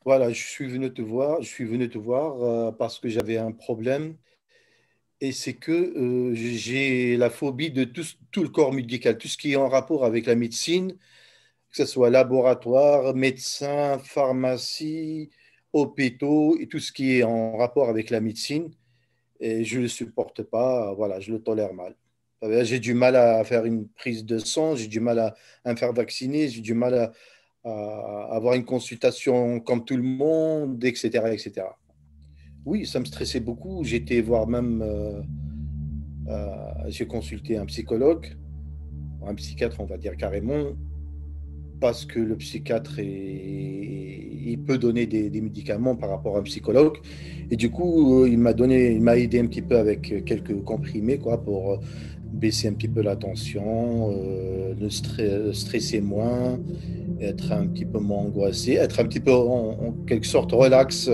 Voilà, je suis venu te voir parce que j'avais un problème et c'est que j'ai la phobie de tout le corps médical, tout ce qui est en rapport avec la médecine, que ce soit laboratoire, médecin, pharmacie, hôpitaux et tout ce qui est en rapport avec la médecine. Et je ne le supporte pas, voilà, je le tolère mal. J'ai du mal à faire une prise de sang, j'ai du mal à me faire vacciner, j'ai du mal à avoir une consultation comme tout le monde, etc., etc. Oui, ça me stressait beaucoup. J'étais voir même, j'ai consulté un psychologue, un psychiatre, on va dire carrément, parce que le psychiatre, il peut donner des médicaments par rapport à un psychologue. Et du coup, il m'a aidé un petit peu avec quelques comprimés, quoi, pour baisser un petit peu la tension, stresser moins, être un petit peu moins angoissé, être un petit peu en quelque sorte relax.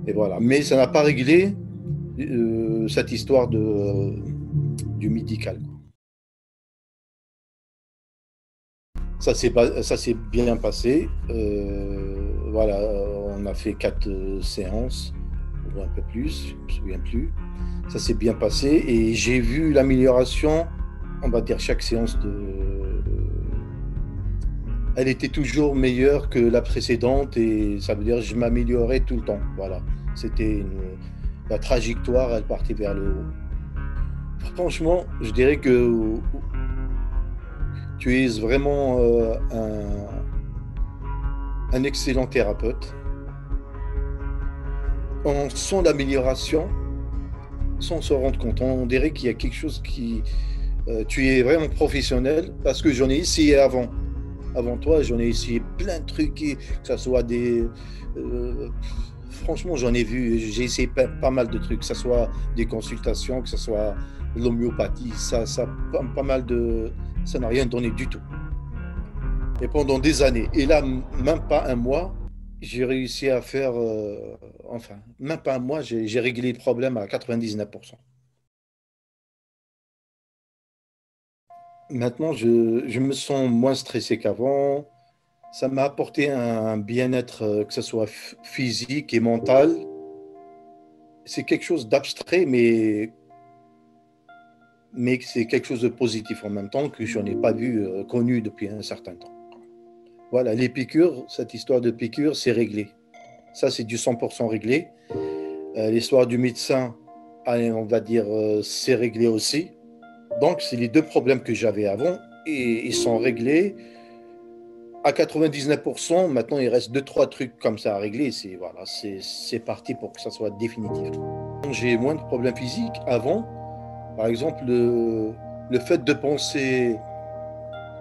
Et voilà. Mais ça n'a pas réglé cette histoire du médical, quoi. Ça s'est bien passé. Voilà, on a fait quatre séances, ou un peu plus, je ne me souviens plus. Ça s'est bien passé et j'ai vu l'amélioration, on va dire chaque séance elle était toujours meilleure que la précédente et ça veut dire que je m'améliorais tout le temps. Voilà, la trajectoire, elle partait vers le haut. Franchement, je dirais que tu es vraiment un excellent thérapeute. On sent l'amélioration sans se rendre compte. On dirait qu'il y a quelque chose qui... tu es vraiment professionnel parce que j'en ai essayé avant. Avant toi, j'en ai essayé plein de trucs, que ce soit euh, franchement, j'en ai vu, j'ai essayé pas mal de trucs, que ce soit des consultations, que ce soit l'homéopathie, pas mal de... Ça n'a rien donné du tout. Et pendant des années. Et là, même pas un mois, j'ai réussi à faire, enfin, même pas un mois, j'ai réglé le problème à 99%. Maintenant, je me sens moins stressé qu'avant. Ça m'a apporté un bien-être, que ce soit physique et mental. C'est quelque chose d'abstrait, mais c'est quelque chose de positif en même temps que je n'en ai pas vu, connu depuis un certain temps. Voilà, les piqûres, cette histoire de piqûres, c'est réglé. Ça, c'est du 100% réglé. L'histoire du médecin, allez, on va dire, c'est réglé aussi. Donc, c'est les deux problèmes que j'avais avant et ils sont réglés à 99%. Maintenant, il reste deux, trois trucs comme ça à régler. C'est voilà, c'est parti pour que ça soit définitif. J'ai moins de problèmes physiques avant. Par exemple, le fait de penser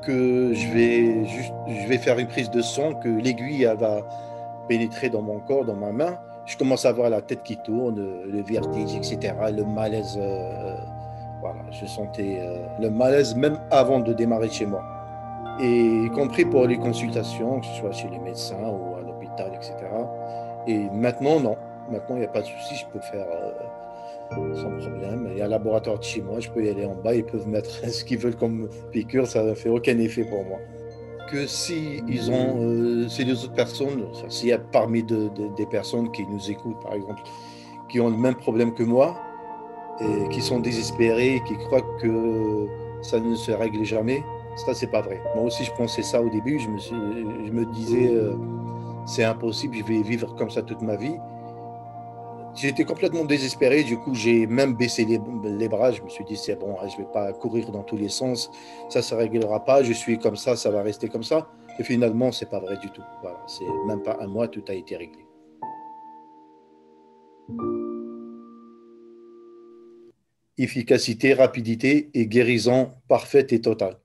que je vais faire une prise de sang, que l'aiguille elle va pénétrer dans mon corps, dans ma main, je commence à avoir la tête qui tourne, le vertige, etc., le malaise. Voilà, je sentais le malaise même avant de démarrer chez moi. Et y compris pour les consultations, que ce soit chez les médecins ou à l'hôpital, etc. Et maintenant, non. Maintenant, il n'y a pas de souci, je peux faire sans problème. Il y a un laboratoire de chez moi, je peux y aller en bas, ils peuvent mettre ce qu'ils veulent comme piqûre, ça ne fait aucun effet pour moi. Que si ils ont, si les autres personnes, enfin, s'il y a parmi des personnes qui nous écoutent, par exemple, qui ont le même problème que moi, et qui sont désespérés, qui croient que ça ne se règle jamais, ça, c'est pas vrai. Moi aussi, je pensais ça au début, je me disais, c'est impossible, je vais vivre comme ça toute ma vie. J'étais complètement désespéré, du coup j'ai même baissé les bras, je me suis dit c'est bon, je vais pas courir dans tous les sens, ça se réglera pas, je suis comme ça va rester comme ça. Et finalement c'est pas vrai du tout. Voilà, c'est même pas un mois, tout a été réglé. Efficacité, rapidité et guérison parfaite et totale.